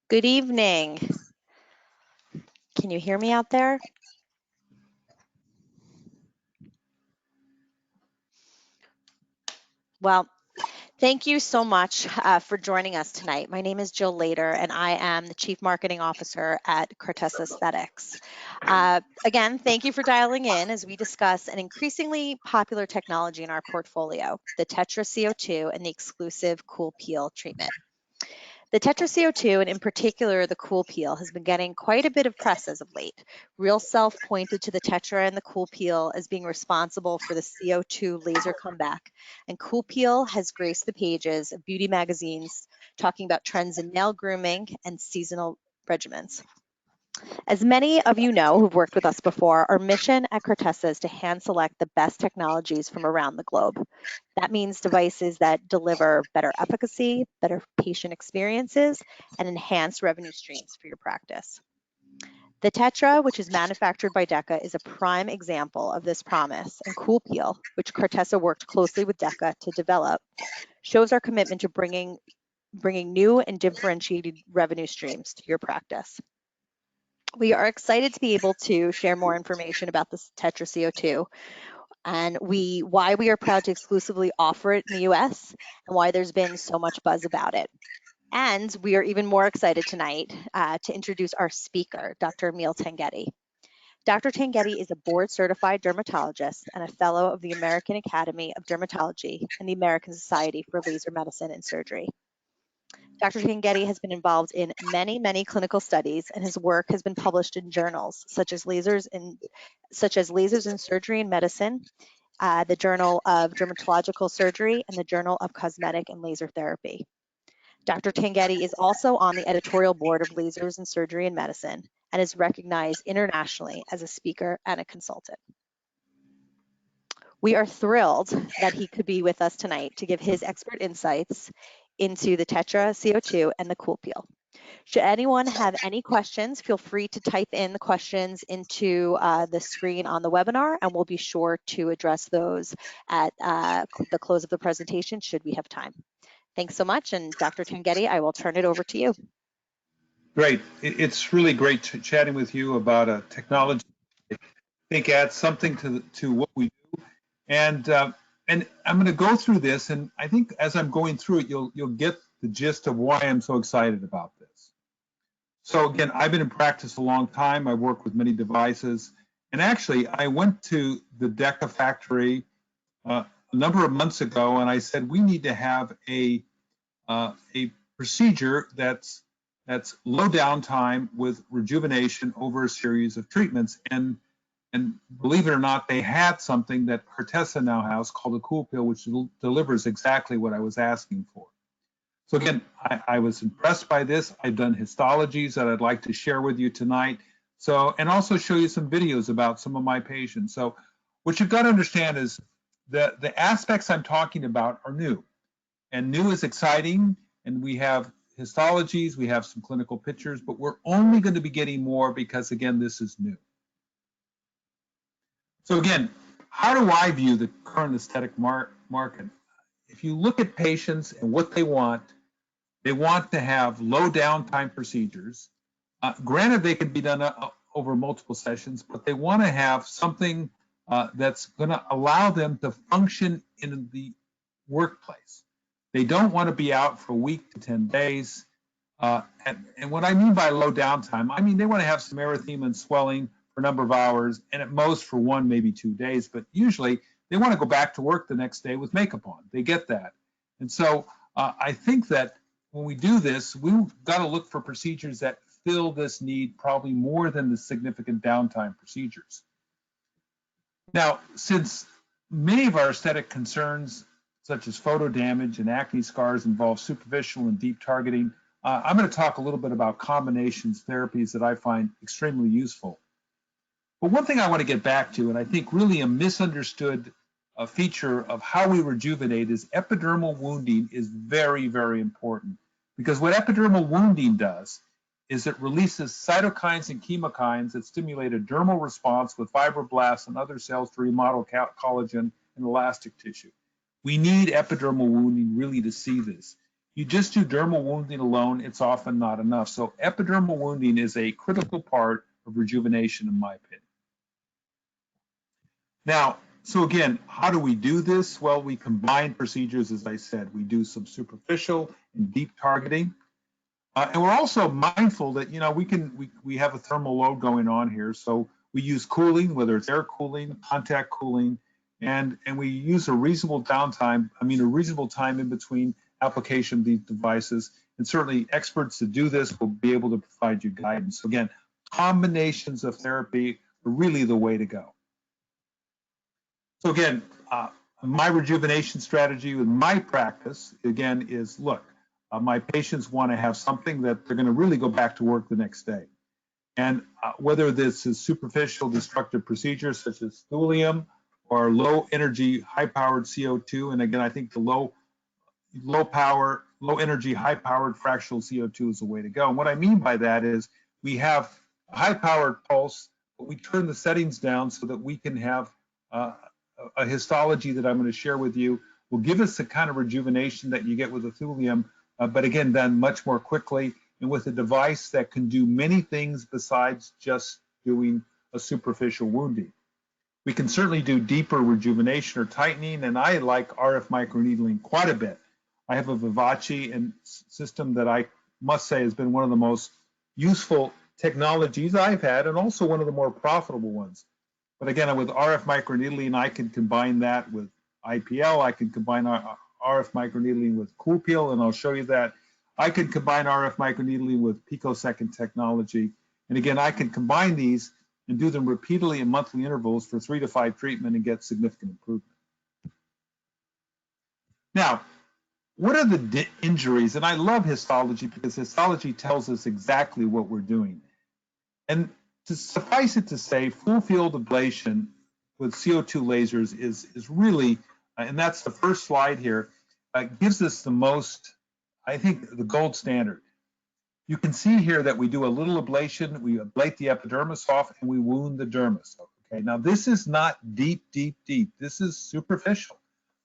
Good evening. Can you hear me out there? Well, thank you so much for joining us tonight. My name is Jill Lader, and I am the Chief Marketing Officer at Cortessa Aesthetics. Again, thank you for dialing in as we discuss an increasingly popular technology in our portfolio, the Tetra CO2 and the exclusive Coolpeel treatment. The Tetra CO2, and in particular the Coolpeel, has been getting quite a bit of press as of late. Real Self pointed to the Tetra and the Coolpeel as being responsible for the CO2 laser comeback, and Coolpeel has graced the pages of beauty magazines talking about trends in nail grooming and seasonal regimens. As many of you know who've worked with us before, our mission at Cortessa is to hand select the best technologies from around the globe. That means devices that deliver better efficacy, better patient experiences, and enhanced revenue streams for your practice. The Tetra, which is manufactured by DECA, is a prime example of this promise, and Coolpeel, which Cortessa worked closely with DECA to develop, shows our commitment to bringing new and differentiated revenue streams to your practice. We are excited to be able to share more information about this Tetra CO2 and why we are proud to exclusively offer it in the US and why there's been so much buzz about it. And we are even more excited tonight to introduce our speaker, Dr. Emil Tanghetti. Dr. Tanghetti is a board-certified dermatologist and a fellow of the American Academy of Dermatology and the American Society for Laser Medicine and Surgery. Dr. Tanghetti has been involved in many clinical studies, and his work has been published in journals such as Lasers in Surgery and Medicine, the Journal of Dermatological Surgery, and the Journal of Cosmetic and Laser Therapy. Dr. Tanghetti is also on the editorial board of Lasers in Surgery and Medicine and is recognized internationally as a speaker and a consultant. We are thrilled that he could be with us tonight to give his expert insights into the Tetra CO2 and the Coolpeel. Should anyone have any questions, feel free to type in the questions into the screen on the webinar, and we'll be sure to address those at the close of the presentation should we have time. Thanks so much, and Dr. Tanghetti, I will turn it over to you. Great. It's really great chatting with you about a technology I think adds something to what we do. And I'm going to go through this, and I think as I'm going through it, you'll get the gist of why I'm so excited about this. So again, I've been in practice a long time. I work with many devices, and actually, I went to the DECA factory a number of months ago, and I said we need to have a procedure that's low downtime with rejuvenation over a series of treatments. And believe it or not, they had something that Cortessa now has called a Coolpeel, which delivers exactly what I was asking for. So again, I was impressed by this. I've done histologies that I'd like to share with you tonight. So, and also show you some videos about some of my patients. So what you've got to understand is that the aspects I'm talking about are new. And new is exciting, and we have histologies, we have some clinical pictures, but we're only going to be getting more because, again, this is new. So again, how do I view the current aesthetic market? If you look at patients and what they want to have low downtime procedures. Granted, they can be done over multiple sessions, but they want to have something that's going to allow them to function in the workplace. They don't want to be out for a week to 10 days. And what I mean by low downtime, I mean they want to have some erythema and swelling for a number of hours, and at most for 1, maybe 2 days. But usually they want to go back to work the next day with makeup on. They get that. And so I think that when we do this, we've got to look for procedures that fill this need probably more than the significant downtime procedures. Now, since many of our aesthetic concerns, such as photo damage and acne scars, involve superficial and deep targeting, I'm going to talk a little bit about combinations therapies that I find extremely useful. But one thing I want to get back to, and I think really a misunderstood feature of how we rejuvenate, is epidermal wounding is very, very important. Because what epidermal wounding does is it releases cytokines and chemokines that stimulate a dermal response with fibroblasts and other cells to remodel collagen and elastic tissue. We need epidermal wounding really to see this. you just do dermal wounding alone, it's often not enough. So epidermal wounding is a critical part of rejuvenation, in my opinion. Now, so again, how do we do this? Well, we combine procedures, as I said. We do some superficial and deep targeting. And we're also mindful that, you know, we have a thermal load going on here. So we use cooling, whether it's air cooling, contact cooling, and we use a reasonable downtime, a reasonable time in between application of these devices. And certainly experts that do this will be able to provide you guidance. So again, combinations of therapy are really the way to go. So again, my rejuvenation strategy with my practice, again, is look, my patients want to have something that they're going to really go back to work the next day. And whether this is superficial destructive procedures such as thulium or low energy, high powered CO2, and again, I think the low energy, high powered fractional CO2 is the way to go. And what I mean by that is we have a high powered pulse, but we turn the settings down so that we can have a histology that I'm going to share with you will give us the kind of rejuvenation that you get with a thulium, but again, done much more quickly and with a device that can do many things besides just doing a superficial wounding. We can certainly do deeper rejuvenation or tightening, and I like RF microneedling quite a bit. I have a Vivace and system that I must say has been one of the most useful technologies I've had, and also one of the more profitable ones. But again, with RF microneedling, I can combine that with IPL. I can combine RF microneedling with Coolpeel, and I'll show you that. I can combine RF microneedling with picosecond technology. And again, I can combine these and do them repeatedly in monthly intervals for 3 to 5 treatment and get significant improvement. Now, what are the injuries? And I love histology because histology tells us exactly what we're doing. And to suffice it to say, full field ablation with CO2 lasers is really, and that's the first slide here, gives us the most, I think, the gold standard. You can see here that we do a little ablation, we ablate the epidermis off, and we wound the dermis. Okay, now this is not deep, deep, deep. This is superficial,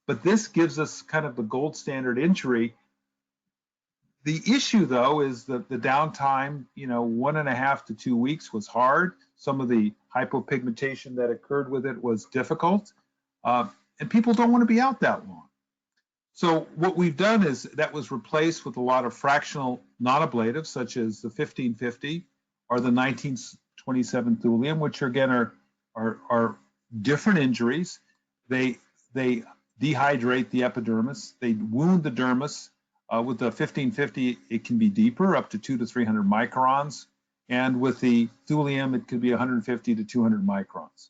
but this gives us kind of the gold standard injury. The issue, though, is that the downtime, 1.5 to 2 weeks was hard. Some of the hypopigmentation that occurred with it was difficult, and people don't want to be out that long. So what we've done is that was replaced with a lot of fractional non-ablative, such as the 1550 or the 1927 thulium, which again are different injuries. They dehydrate the epidermis. They wound the dermis. With the 1550, it can be deeper, up to 200 to 300 microns. And with the thulium, it could be 150 to 200 microns.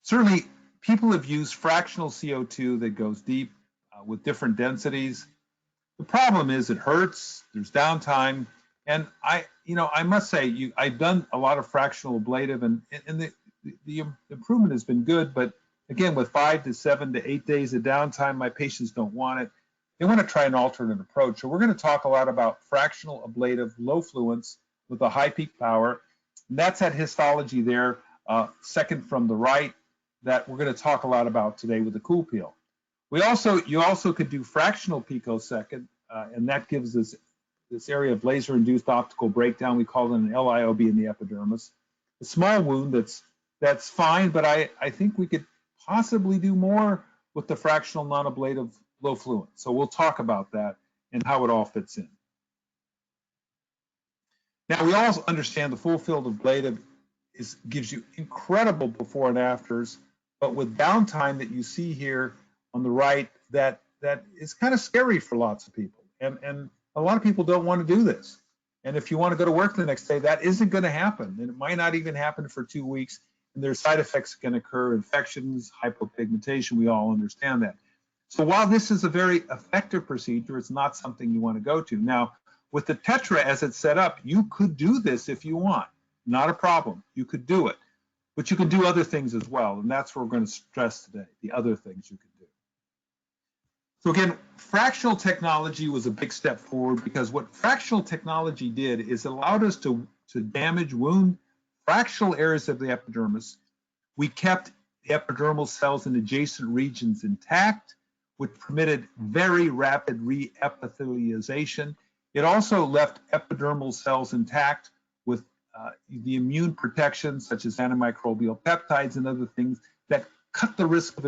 Certainly, people have used fractional CO2 that goes deep with different densities. The problem is it hurts, there's downtime. And I must say, I've done a lot of fractional ablative, and the improvement has been good. But again, with 5 to 7 to 8 days of downtime, my patients don't want it. They want to try an alternate approach. So we're going to talk a lot about fractional ablative low fluence with a high peak power. And that's that histology there, second from the right, that we're going to talk a lot about today with the Coolpeel. You also could do fractional picosecond, and that gives us this area of laser-induced optical breakdown. We call it an LIOB in the epidermis. A small wound that's fine, but I think we could possibly do more with the fractional non-ablative low fluence. So we'll talk about that and how it all fits in. Now, we all understand the full field ablative gives you incredible before and afters, but with downtime that you see here on the right, that is kind of scary for lots of people. And a lot of people don't want to do this. And if you want to go to work the next day, that isn't going to happen. And it might not even happen for 2 weeks. And there's side effects that can occur, infections, hypopigmentation. We all understand that. So while this is a very effective procedure, it's not something you want to go to. Now, with the Tetra as it's set up, you could do this if you want. Not a problem. You could do it. But you can do other things as well. And that's what we're going to stress today, the other things you can do. So again, fractional technology was a big step forward, because what fractional technology did is it allowed us to damage, wound fractional areas of the epidermis. We kept the epidermal cells in adjacent regions intact. which permitted very rapid re-epithelialization. It also left epidermal cells intact with the immune protection, such as antimicrobial peptides and other things that cut the risk of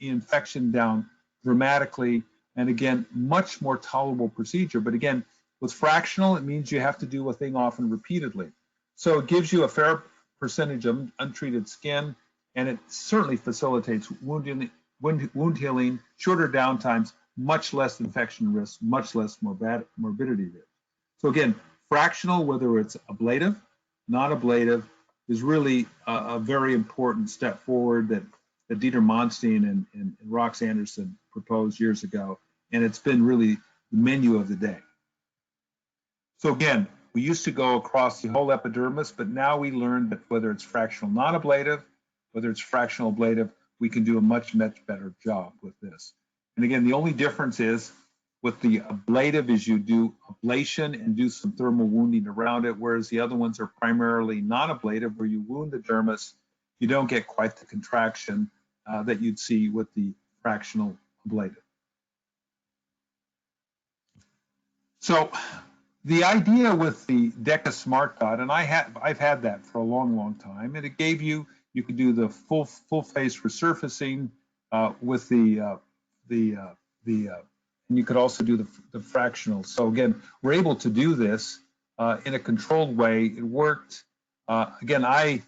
infection down dramatically. And again, much more tolerable procedure. But again, with fractional, it means you have to do a thing often repeatedly. So it gives you a fair percentage of untreated skin, and it certainly facilitates wound healing, shorter downtimes, much less infection risk, much less morbidity risk. So again, fractional, whether it's ablative, non-ablative, is really a very important step forward that Dieter Monstein and Rox Anderson proposed years ago, and it's been really the menu of the day. So again, we used to go across the whole epidermis, but now we learned that whether it's fractional non-ablative, whether it's fractional ablative, we can do a much better job with this. And again, the only difference is with the ablative is you do ablation and do some thermal wounding around it, whereas the other ones are primarily non-ablative, where you wound the dermis, you don't get quite the contraction that you'd see with the fractional ablative. So the idea with the DECA Smart Dot, and I've had that for a long time, and it gave you could do the full face resurfacing with and you could also do the fractional. So again, we're able to do this in a controlled way. It worked. Again,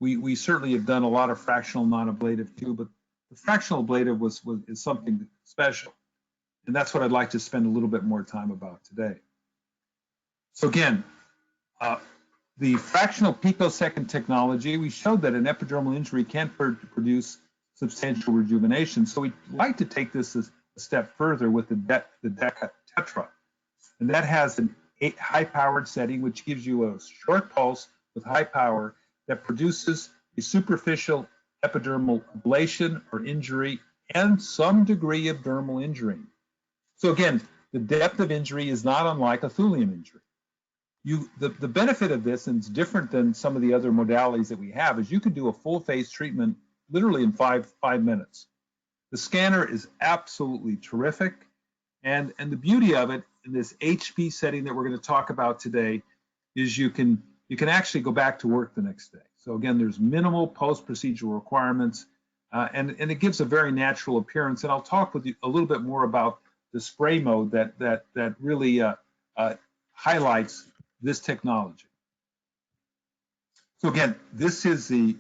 we certainly have done a lot of fractional non-ablative too, but the fractional ablative is something special, and that's what I'd like to spend a little bit more time about today. So again, the fractional picosecond technology, we showed that an epidermal injury can produce substantial rejuvenation. So we'd like to take this a step further with the DECA Tetra. And that has an high-powered setting, which gives you a short pulse with high power that produces a superficial epidermal ablation or injury and some degree of dermal injury. So again, the depth of injury is not unlike a thulium injury. The benefit of this, and it's different than some of the other modalities that we have, is you can do a full face treatment literally in five minutes. The scanner is absolutely terrific, and the beauty of it in this HP setting that we're going to talk about today is you can actually go back to work the next day. So again, there's minimal post-procedural requirements, and it gives a very natural appearance. And I'll talk with you a little bit more about the spray mode that really highlights this technology. So again, this is the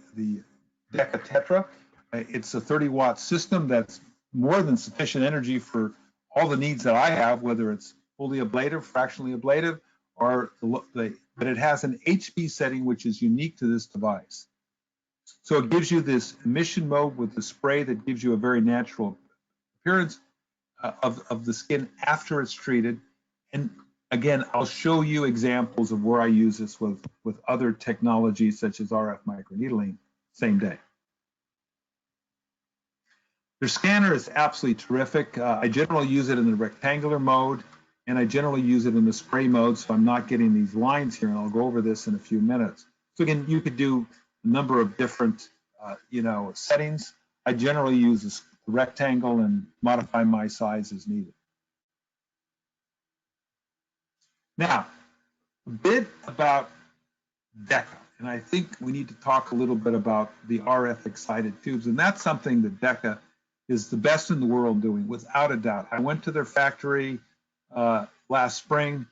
DECA Tetra. It's a 30-watt system that's more than sufficient energy for all the needs that I have, whether it's fully ablative, fractionally ablative, or but it has an HP setting which is unique to this device. So it gives you this emission mode with the spray that gives you a very natural appearance of the skin after it's treated. And again, I'll show you examples of where I use this with other technologies such as RF microneedling same day. Their scanner is absolutely terrific. I generally use it in the rectangular mode, and I generally use it in the spray mode, so I'm not getting these lines here, and I'll go over this in a few minutes. So again, you could do a number of different settings. I generally use this rectangle and modify my size as needed. Now, a bit about DECA, and I think we need to talk a little bit about the RF excited tubes, and that's something that DECA is the best in the world doing, without a doubt. I went to their factory last spring.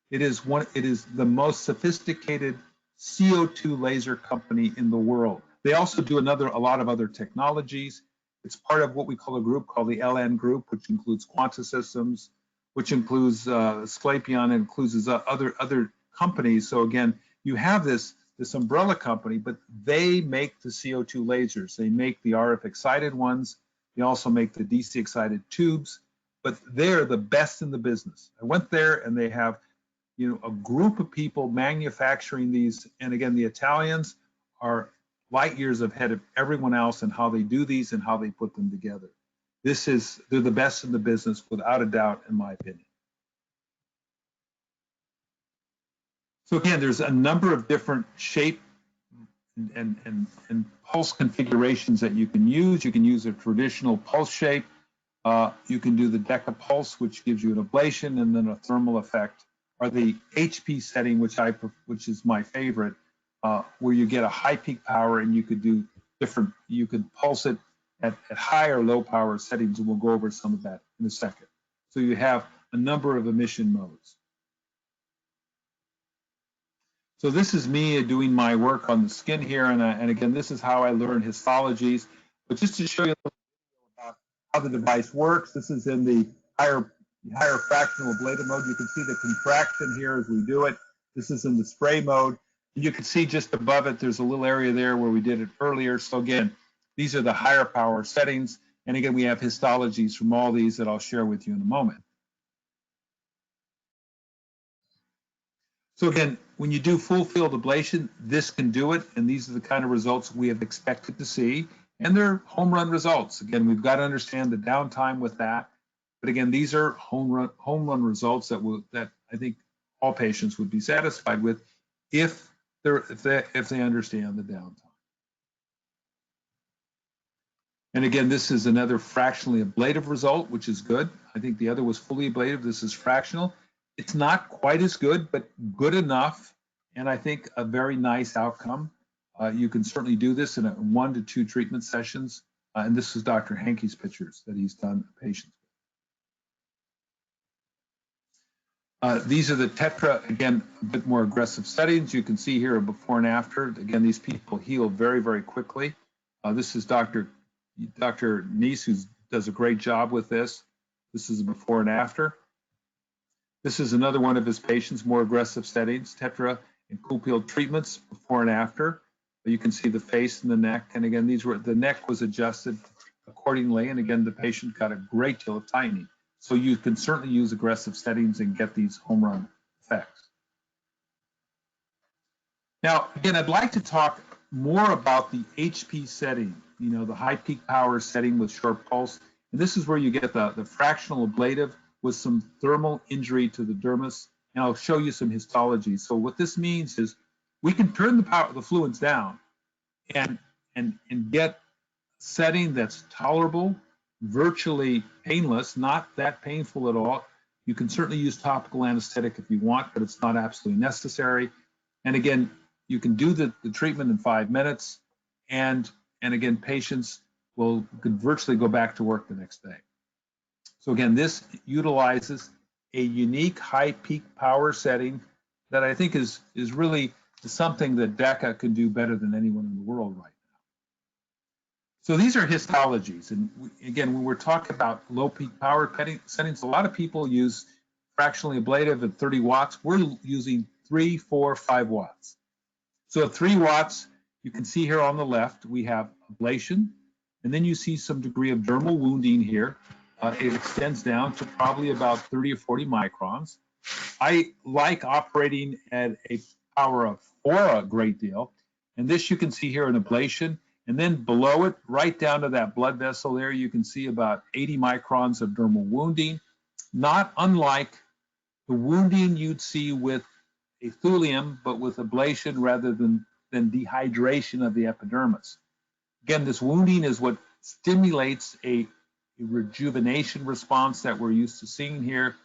It is the most sophisticated CO2 laser company in the world. They also do a lot of other technologies. It's part of what we call a group called the LN Group, which includes Quanta Systems, which includes Sclapion, and includes other companies. So again, you have this umbrella company, but they make the CO2 lasers. They make the RF excited ones. They also make the DC excited tubes, but they're the best in the business. I went there and they have, a group of people manufacturing these. And again, the Italians are light years ahead of everyone else in how they do these and how they put them together. They're the best in the business without a doubt, in my opinion. So again, there's a number of different shape and pulse configurations that you can use. You can use a traditional pulse shape. You can do the DECA pulse, which gives you an ablation and then a thermal effect, or the HP setting, which is my favorite, where you get a high peak power and you could do different. You could pulse it at high or low power settings, and we'll go over some of that in a second. So you have a number of emission modes. So this is me doing my work on the skin here, and again, this is how I learn histologies. But just to show you about how the device works, this is in the higher fractional ablative mode. You can see the contraction here as we do it. This is in the spray mode. You can see just above it, there's a little area there where we did it earlier. So again, these are the higher power settings. And again, we have histologies from all these that I'll share with you in a moment. So again, when you do full field ablation, this can do it, and these are the kind of results we have expected to see, and they're home run results. Again, we've got to understand the downtime with that, but again, these are home run results that I think all patients would be satisfied with if they understand the downtime. And again, this is another fractionally ablative result, which is good. I think the other was fully ablative. This is fractional. It's not quite as good, but good enough, and I think a very nice outcome. You can certainly do this in 1 to 2 treatment sessions, and this is Dr. Hankey's pictures that he's done patients with. These are the tetra, again, a bit more aggressive settings. You can see here a before and after. Again, these people heal very, very quickly. This is Dr. Neese, who does a great job with this. This is a before and after. This is another one of his patients, more aggressive settings, tetra and Coolpeel treatments before and after. You can see the face and the neck. And again, the neck was adjusted accordingly. And again, the patient got a great deal of tightening. So you can certainly use aggressive settings and get these home run effects. Now, again, I'd like to talk more about the HP setting, the high peak power setting with short pulse. And this is where you get the fractional ablative with some thermal injury to the dermis. And I'll show you some histology. So what this means is we can turn the fluids down and get a setting that's tolerable, virtually painless, not that painful at all. You can certainly use topical anesthetic if you want, but it's not absolutely necessary. And again, you can do the treatment in 5 minutes, and again, patients could virtually go back to work the next day. So again, this utilizes a unique high peak power setting that I think is really something that DECA can do better than anyone in the world right now. So these are histologies, and again, when we're talking about low peak power settings, a lot of people use fractionally ablative at 30 watts. We're using 3, 4, 5 watts. So at 3 watts, you can see here on the left, we have ablation, and then you see some degree of dermal wounding here. It extends down to probably about 30 or 40 microns. I like operating at a power of 4 a great deal. And this you can see here an ablation. And then below it, right down to that blood vessel there, you can see about 80 microns of dermal wounding, not unlike the wounding you'd see with a thulium, but with ablation rather than dehydration of the epidermis. Again, this wounding is what stimulates a rejuvenation response that we're used to seeing here.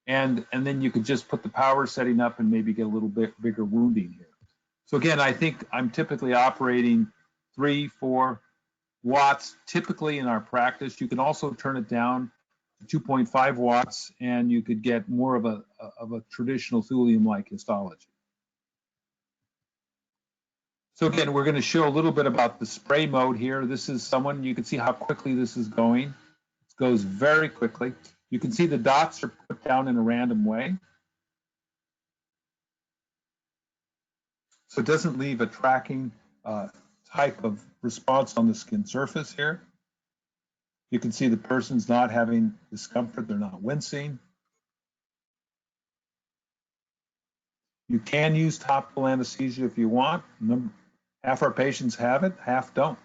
And then you could just put the power setting up and maybe get a little bit bigger wounding here. So again, I think I'm typically operating 3, 4 watts typically in our practice. You can also turn it down to 2.5 watts and you could get more of a traditional thulium-like histology. So again, we're going to show a little bit about the spray mode here. This is someone, you can see how quickly this is going. It goes very quickly. You can see the dots are put down in a random way. So it doesn't leave a tracking type of response on the skin surface here. You can see the person's not having discomfort, they're not wincing. You can use topical anesthesia if you want. Half our patients have it, half don't.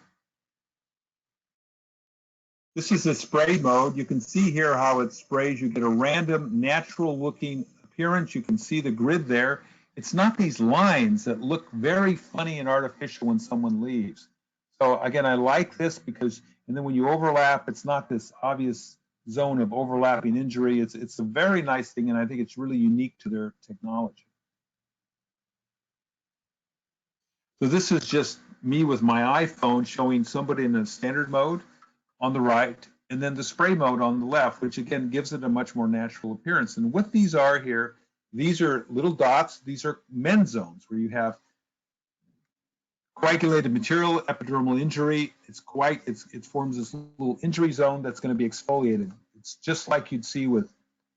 This is the spray mode. You can see here how it sprays. You get a random, natural-looking appearance. You can see the grid there. It's not these lines that look very funny and artificial when someone leaves. So again, I like this because, and then when you overlap, it's not this obvious zone of overlapping injury. It's a very nice thing, and I think it's really unique to their technology. So this is just me with my iPhone showing somebody in the standard mode on the right, and then the spray mode on the left, which again gives it a much more natural appearance. And what these are here, these are little dots. These are mend zones where you have coagulated material, epidermal injury. It forms this little injury zone that's going to be exfoliated. It's just like you'd see with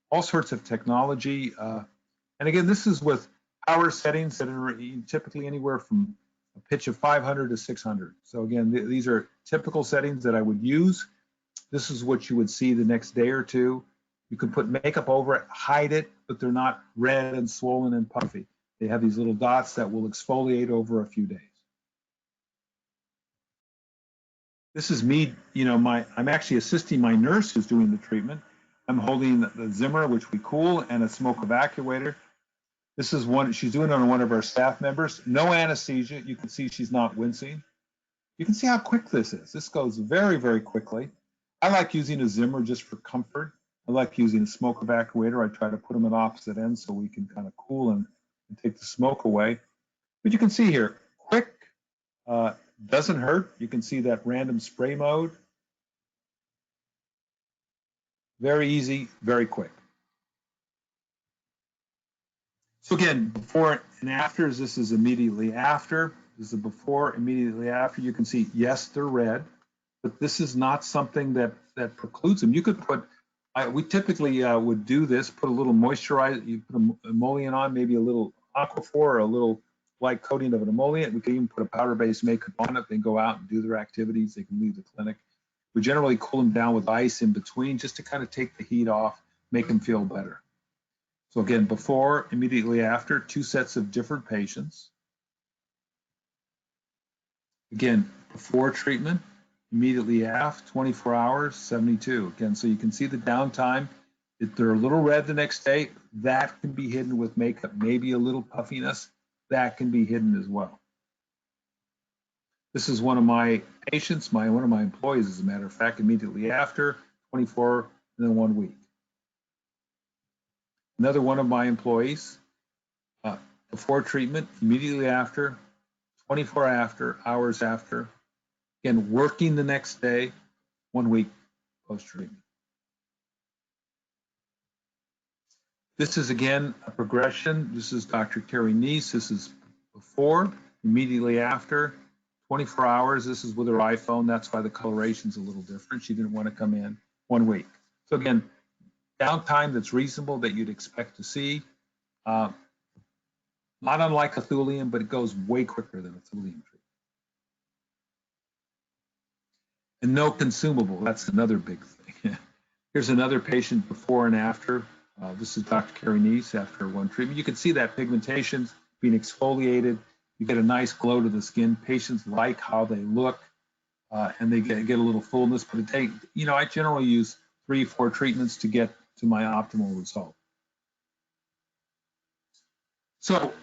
all sorts of technology. And again, this is with power settings that are typically anywhere from a pitch of 500 to 600. So again, these are typical settings that I would use. This is what you would see the next day or two. You can put makeup over it, hide it, but they're not red and swollen and puffy. They have these little dots that will exfoliate over a few days. This is me, I'm actually assisting my nurse who's doing the treatment. I'm holding the Zimmer, which we cool, and a smoke evacuator. This is one, she's doing it on one of our staff members. No anesthesia. You can see she's not wincing. You can see how quick this is. This goes very, very quickly. I like using a Zimmer just for comfort. I like using a smoke evacuator. I try to put them at opposite ends so we can kind of cool and take the smoke away. But you can see here, quick, doesn't hurt. You can see that random spray mode. Very easy, very quick. So again, before and after, this is immediately after. This is a before, immediately after. You can see, yes, they're red, but this is not something that precludes them. You could put, we typically would do this, put a little moisturizer, you put an emollient on, maybe a little Aquaphor or a little light coating of an emollient. We can even put a powder-based makeup on it. They go out and do their activities. They can leave the clinic. We generally cool them down with ice in between just to kind of take the heat off, make them feel better. So again, before, immediately after, two sets of different patients. Again, before treatment, immediately after, 24 hours, 72. Again, so you can see the downtime. If they're a little red the next day, that can be hidden with makeup. Maybe a little puffiness, that can be hidden as well. This is one of my patients, one of my employees, as a matter of fact, immediately after, 24, and then 1 week. Another one of my employees, before treatment, immediately after, 24 hours after, again, working the next day, 1 week post-treatment. This is, again, a progression. This is Dr. Carrie Neese. This is before, immediately after, 24 hours. This is with her iPhone. That's why the coloration's a little different. She didn't want to come in 1 week. So again, downtime that's reasonable that you'd expect to see. Not unlike a thulium, but it goes way quicker than a thulium treatment. And no consumable, that's another big thing. Here's another patient before and after. This is Dr. Carrie Neese after one treatment. You can see that pigmentation being exfoliated. You get a nice glow to the skin. Patients like how they look, and they get a little fullness. But I generally use 3-4 treatments to get to my optimal result. So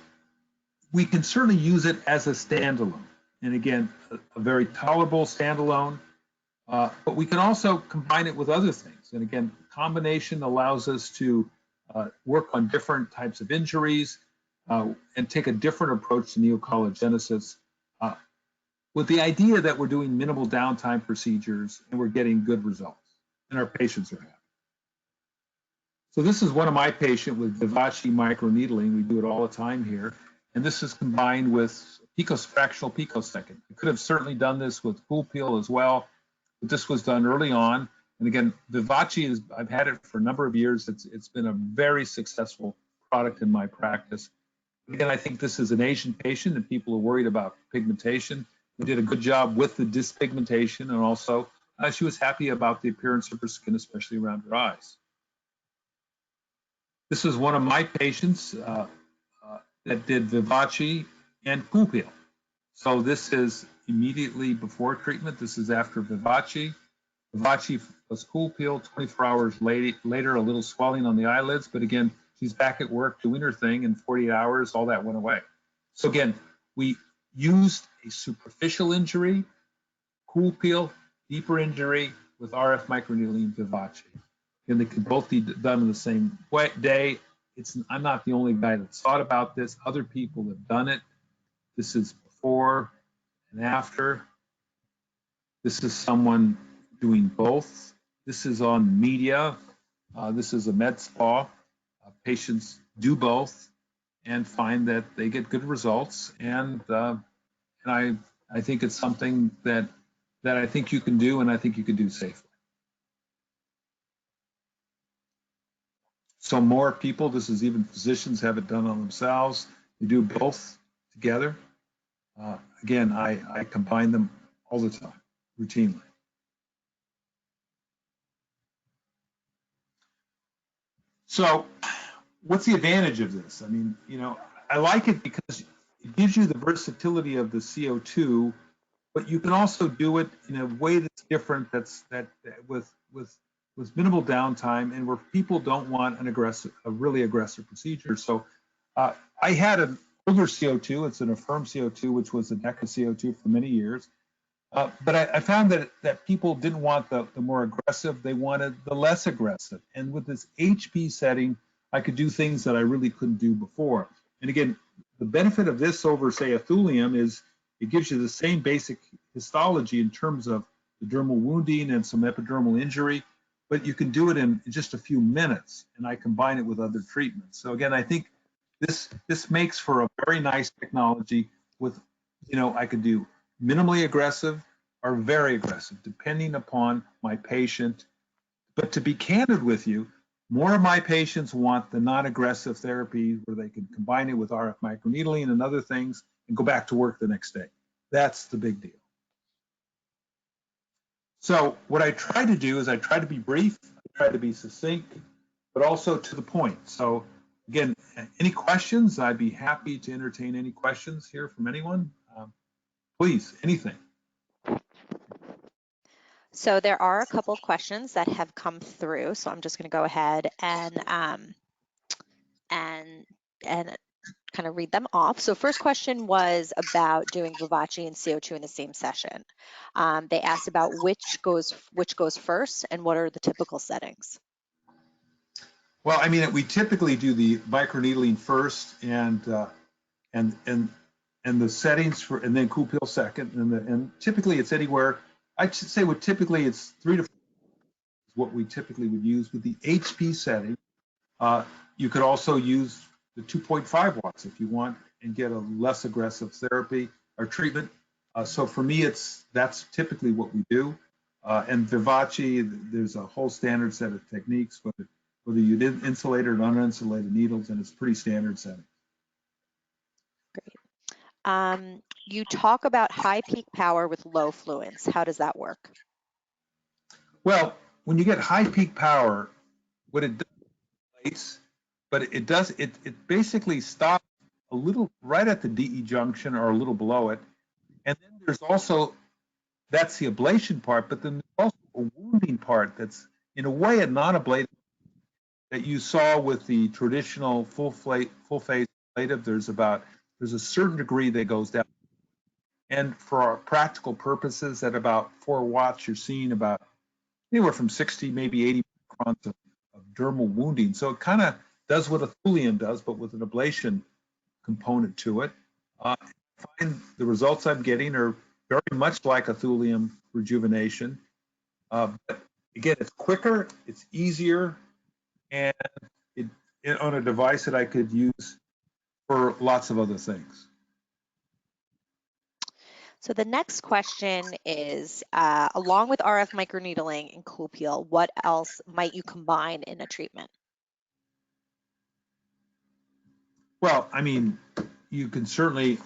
we can certainly use it as a standalone. And again, a very tolerable standalone. But we can also combine it with other things. And again, combination allows us to work on different types of injuries and take a different approach to neocollagenesis with the idea that we're doing minimal downtime procedures and we're getting good results and our patients are happy. So this is one of my patients with Vivace microneedling. We do it all the time here. And this is combined with fractional picosecond. I could have certainly done this with Coolpeel as well, but this was done early on. And again, Vivace I've had it for a number of years. It's been a very successful product in my practice. Again, I think this is an Asian patient and people are worried about pigmentation. We did a good job with the dyspigmentation, and also she was happy about the appearance of her skin, especially around her eyes. This is one of my patients that did Vivace and Coolpeel. So this is immediately before treatment. This is after Vivace. Vivace plus Coolpeel, 24 hours later, a little swelling on the eyelids. But again, she's back at work doing her thing. In 48 hours, all that went away. So again, we used a superficial injury, Coolpeel, deeper injury with RF microneedling Vivace. and they can both be done in the same day. I'm not the only guy that's thought about this. Other people have done it. This is before and after. This is someone doing both. This is on media. This is a med spa. Patients do both and find that they get good results. And I think it's something that I think you can do, and I think you can do safely. So more people, this is even physicians have it done on themselves. They do both together. Again, I combine them all the time, routinely. So what's the advantage of this? I mean, I like it because it gives you the versatility of the CO2, but you can also do it in a way that's different, that with minimal downtime, and where people don't want a really aggressive procedure. So I had an older CO2. It's an Affirm CO2, which was a DECA CO2 for many years. But I found that people didn't want the more aggressive. They wanted the less aggressive. And with this HP setting, I could do things that I really couldn't do before. And again, the benefit of this over, say, a thulium is it gives you the same basic histology in terms of the dermal wounding and some epidermal injury, but you can do it in just a few minutes, and I combine it with other treatments. So again, I think this makes for a very nice technology with, I could do minimally aggressive or very aggressive, depending upon my patient. But to be candid with you, more of my patients want the non-aggressive therapy where they can combine it with RF microneedling and other things and go back to work the next day. That's the big deal. So what I try to do is I try to be brief, I try to be succinct, but also to the point. So again, any questions? I'd be happy to entertain any questions here from anyone. Please, anything. So there are a couple of questions that have come through. So I'm just going to go ahead and kind of read them off. So first question was about doing Vivace and CO2 in the same session. They asked about which goes first and what are the typical settings. Well, I mean, we typically do the microneedling first, and the settings for, and then Coolpeel second, and typically it's anywhere. I should say, typically it's 3 to 4 is what we typically would use with the HP setting. You could also use the 2.5 watts if you want and get a less aggressive therapy or treatment. So for me, that's typically what we do. And Vivace, there's a whole standard set of techniques, whether you did insulated or uninsulated needles, and it's pretty standard setting. Great. You talk about high peak power with low fluence. How does that work? Well, when you get high peak power, what it does, but it basically stops a little right at the DE junction or a little below it. And then there's also, that's the ablation part, but then there's also a wounding part that's in a way a non-ablative that you saw with the traditional full phase ablative. There's a certain degree that goes down. And for our practical purposes, at about 4 watts, you're seeing about anywhere from 60, maybe 80 microns of dermal wounding. So it kind of does what a thulium does, but with an ablation component to it. I find the results I'm getting are very much like a thulium rejuvenation. But again, it's quicker, it's easier, and on a device that I could use for lots of other things. So the next question is, along with RF microneedling and Coolpeel, what else might you combine in a treatment? Well, I mean, you can certainly,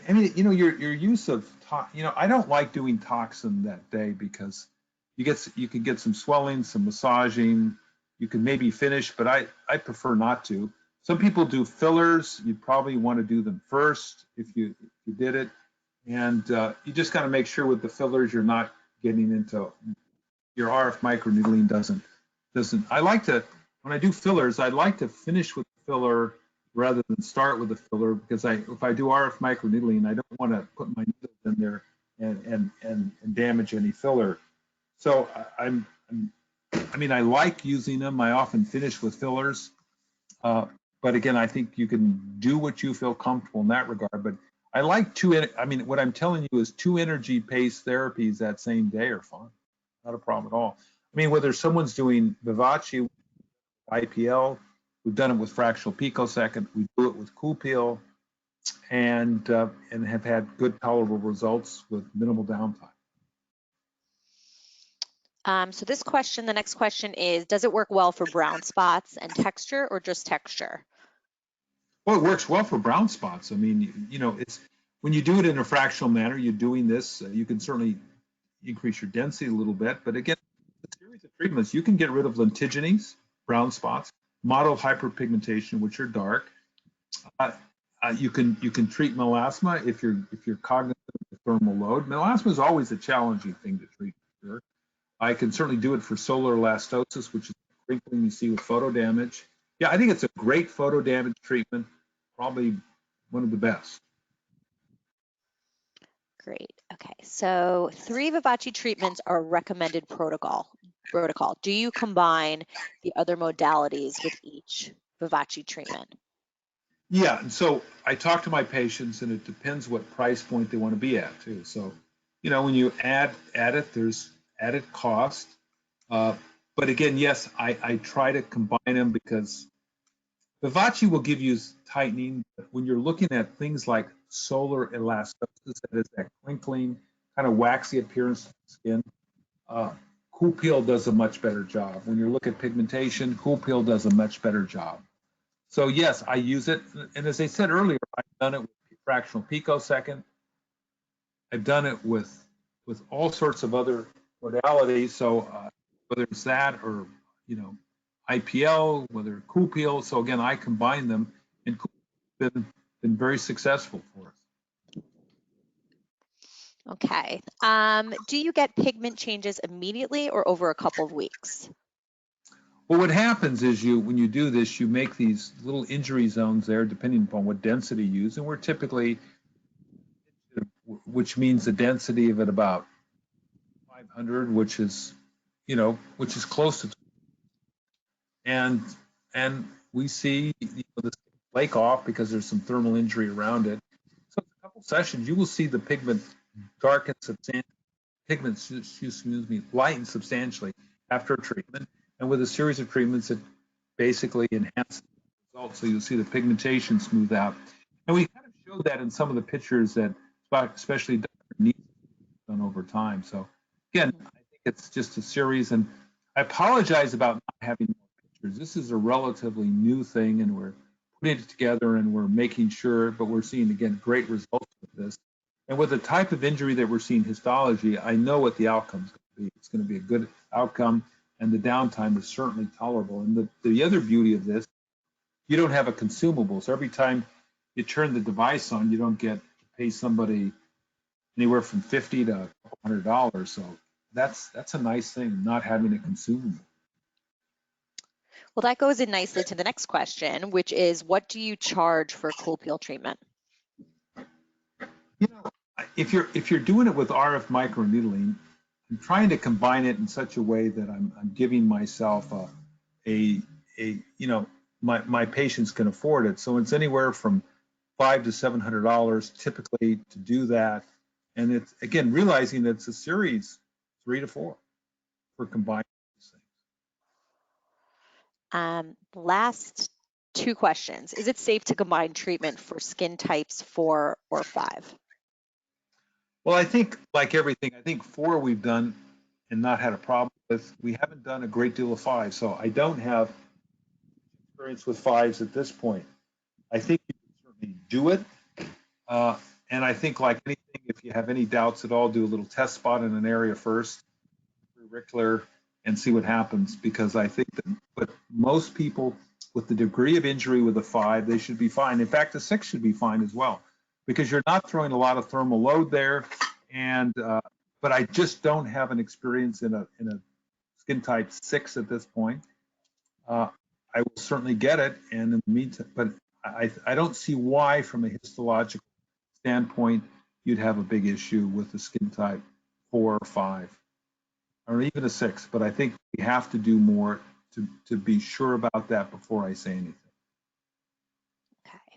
I mean, your use of, I don't like doing toxin that day because you can get some swelling, some massaging, you can maybe finish, but I prefer not to. Some people do fillers. You'd probably want to do them first if you did it. And you just got to make sure with the fillers you're not getting into, your RF microneedling doesn't. I like to, when I do fillers, I like to finish with the filler rather than start with the filler, because if I do RF microneedling, I don't want to put my needles in there and damage any filler. So I'm I mean, I like using them. I often finish with fillers. Uh, but again, I think you can do what you feel comfortable in that regard. But I like I mean, what I'm telling you is two energy-paced therapies that same day are fine. Not a problem at all. I mean, whether someone's doing Vivace, IPL, we've done it with fractional picosecond, we do it with Coolpeel, and have had good tolerable results with minimal downtime. So the next question is, does it work well for brown spots and texture or just texture? Well, it works well for brown spots. I mean, it's when you do it in a fractional manner, you're doing this, you can certainly increase your density a little bit. But again, the series of treatments, you can get rid of lentigines, brown spots, mottled hyperpigmentation, which are dark. Uh, you can treat melasma if you're cognizant of the thermal load. Melasma is always a challenging thing to treat. Sure. I can certainly do it for solar elastosis, which is the crinkling you see with photo damage. Yeah, I think it's a great photo damage treatment, probably one of the best. Great. Okay. So 3 Vivace treatments are a recommended protocol. Do you combine the other modalities with each Vivace treatment? Yeah, and so I talk to my patients, and it depends what price point they want to be at too. So, when you add it, there's added cost. Uh, but again, yes, I try to combine them because Vivace will give you tightening, but when you're looking at things like solar elastosis, that is that crinkling, kind of waxy appearance of the skin, uh, Coolpeel does a much better job. When you look at pigmentation, Coolpeel does a much better job. So yes, I use it, and as I said earlier, I've done it with fractional picosecond. I've done it with all sorts of other modalities. So whether it's that or IPL, whether Coolpeel. So again, I combine them, and Coolpeel has been very successful for us. Okay. Do you get pigment changes immediately or over a couple of weeks? Well, what happens is when you do this, you make these little injury zones there, depending upon what density you use, and we're typically, which means the density of it about 500, which is close to, and we see the flake off because there's some thermal injury around it. So in a couple sessions, you will see the pigment darken substantially, lighten substantially after a treatment, and with a series of treatments, it basically enhances the results. So you'll see the pigmentation smooth out, and we kind of showed that in some of the pictures that, especially Dr. Neat done over time. So again, I think it's just a series, and I apologize about not having more pictures. This is a relatively new thing, and we're putting it together, and we're making sure, but we're seeing, again, great results with this. And with the type of injury that we're seeing histology, I know what the outcome is going to be. It's going to be a good outcome, and the downtime is certainly tolerable. And the other beauty of this, you don't have a consumable. So every time you turn the device on, you don't get to pay somebody anywhere from $50 to $100. So that's a nice thing, not having a consumable. Well, that goes in nicely to the next question, which is, what do you charge for Coolpeel treatment? If you're doing it with RF microneedling, I'm trying to combine it in such a way that I'm giving myself my patients can afford it. So it's anywhere from $500 to $700 typically to do that. And it's, again, realizing that it's a series 3 to 4 for combining these things. Last 2 questions. Is it safe to combine treatment for skin types 4 or 5? Well, I think, like everything, I think 4 we've done and not had a problem with. We haven't done a great deal of 5, so I don't have experience with 5s at this point. I think you can certainly do it. And I think, like anything, if you have any doubts at all, do a little test spot in an area first, auricular, and see what happens. Because I think that but most people with the degree of injury with a 5, they should be fine. In fact, a 6 should be fine as well, because you're not throwing a lot of thermal load there. And but I just don't have an experience in a skin type 6 at this point. I will certainly get it, and in the meantime, but I don't see why, from a histological standpoint, you'd have a big issue with the skin type 4 or 5, or even a 6. But I think we have to do more to be sure about that before I say anything. Okay.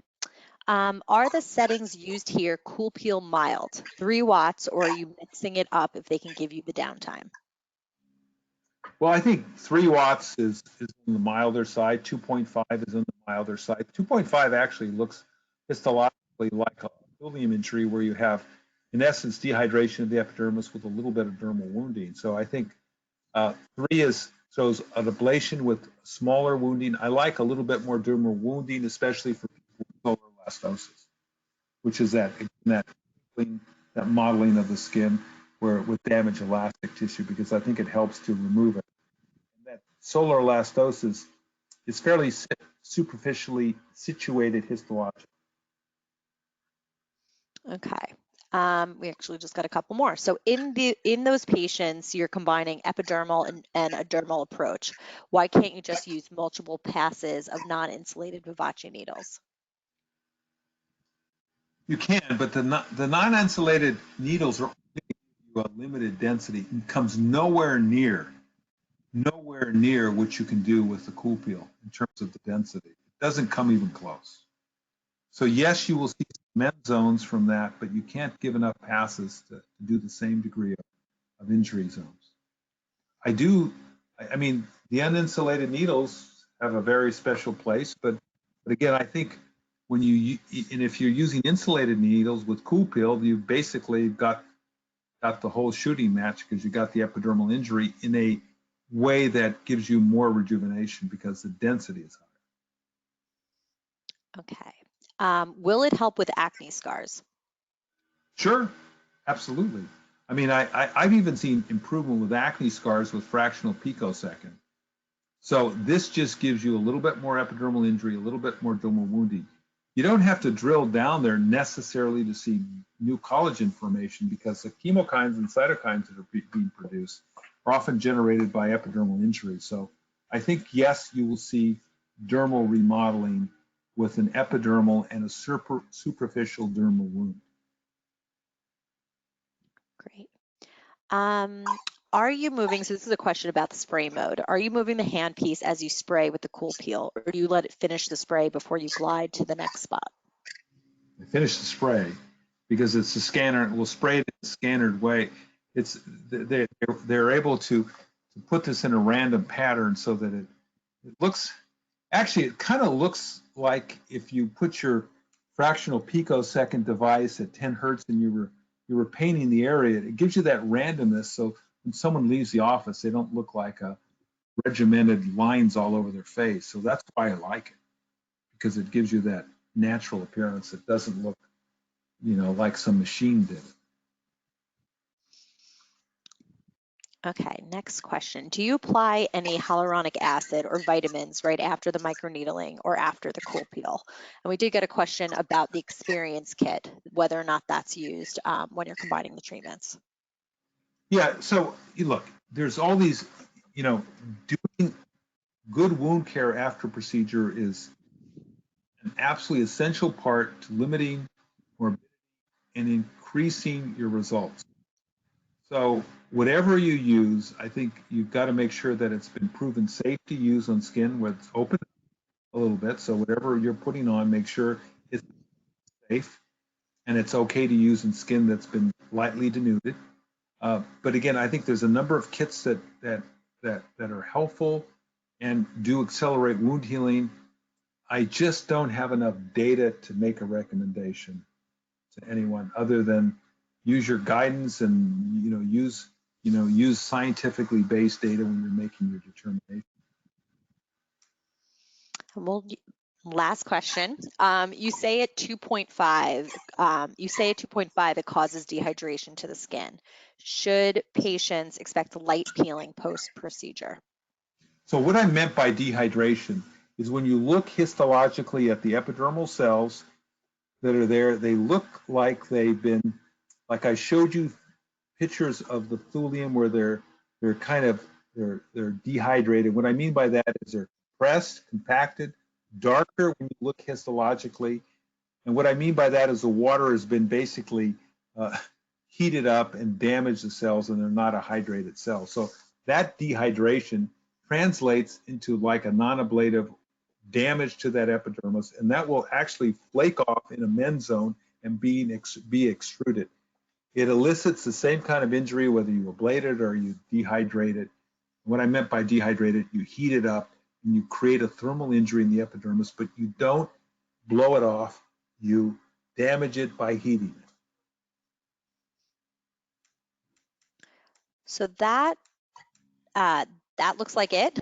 Are the settings used here Coolpeel mild, 3 watts, or are you mixing it up if they can give you the downtime? Well, I think 3 watts is on the milder side. 2.5 is on the milder side. 2.5 actually looks histologically like a thulium injury where you have, in essence, dehydration of the epidermis with a little bit of dermal wounding. So I think 3 shows an ablation with smaller wounding. I like a little bit more dermal wounding, especially for people with solar elastosis, which is that modeling of the skin where with damaged elastic tissue, because I think it helps to remove it. And that solar elastosis is fairly superficially situated histologically. Okay. We actually just got a couple more. So in those patients, you're combining epidermal and a dermal approach. Why can't you just use multiple passes of non-insulated Vivace needles? You can, but the non-insulated needles are only a limited density and comes nowhere near what you can do with the Coolpeel in terms of the density. It doesn't come even close. So yes, you will see some end zones from that, but you can't give enough passes to do the same degree of injury zones. I mean, the uninsulated needles have a very special place, but again, I think and if you're using insulated needles with Coolpeel, you basically got the whole shooting match because you got the epidermal injury in a way that gives you more rejuvenation because the density is higher. Okay. Will it help with acne scars? Sure, absolutely. I mean, I've even seen improvement with acne scars with fractional picosecond. So this just gives you a little bit more epidermal injury, a little bit more dermal wounding. You don't have to drill down there necessarily to see new collagen formation because the chemokines and cytokines that are being produced are often generated by epidermal injury. So I think, yes, you will see dermal remodeling with an epidermal and a superficial dermal wound. Great. Are you moving, so this is a question about the spray mode. Are you moving the handpiece as you spray with the Coolpeel, or do you let it finish the spray before you glide to the next spot? I finish the spray because it's a scanner. It will spray it in a scannered way. It's they're able to put this in a random pattern so that it looks, actually it kind of looks like if you put your fractional picosecond device at 10 hertz and you were painting the area. It gives you that randomness, so when someone leaves the office, they don't look like a regimented lines all over their face. So that's why I like it, because it gives you that natural appearance. It doesn't look, like some machine did. Okay, next question. Do you apply any hyaluronic acid or vitamins right after the microneedling or after the Coolpeel? And we did get a question about the experience kit, whether or not that's used when you're combining the treatments. Yeah, so look, there's all these, doing good wound care after procedure is an absolutely essential part to limiting morbidity and increasing your results. So whatever you use, I think you've got to make sure that it's been proven safe to use on skin where it's open a little bit. So whatever you're putting on, make sure it's safe and it's okay to use in skin that's been lightly denuded. But again, I think there's a number of kits that are helpful and do accelerate wound healing. I just don't have enough data to make a recommendation to anyone other than use your guidance and use scientifically based data when you're making your determination. Well, last question. You say at 2.5, it causes dehydration to the skin. Should patients expect light peeling post-procedure? So what I meant by dehydration is when you look histologically at the epidermal cells that are there, they look like they've been, like I showed you pictures of the thulium where they're kind of they're dehydrated. What I mean by that is they're compressed, compacted, darker when you look histologically. And what I mean by that is the water has been basically heated up and damaged the cells, and they're not a hydrated cell. So that dehydration translates into like a non-ablative damage to that epidermis, and that will actually flake off in a men's zone and be extruded. It elicits the same kind of injury whether you ablate it or you dehydrate it. What I meant by dehydrated, you heat it up and you create a thermal injury in the epidermis, but you don't blow it off. You damage it by heating it. So uh, that looks like it.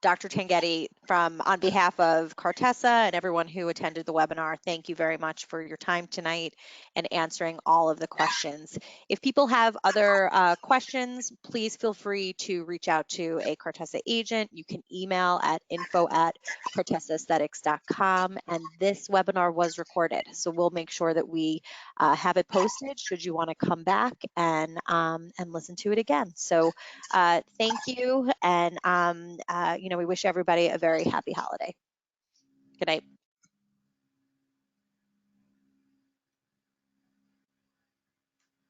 Dr. Tanghetti, on behalf of Cartessa and everyone who attended the webinar, thank you very much for your time tonight and answering all of the questions. If people have other questions, please feel free to reach out to a Cartessa agent. You can email at info@cartessaesthetics.com. And this webinar was recorded, so we'll make sure that we have it posted should you want to come back and listen to it again. So thank you, and we wish everybody a very happy holiday. Good night.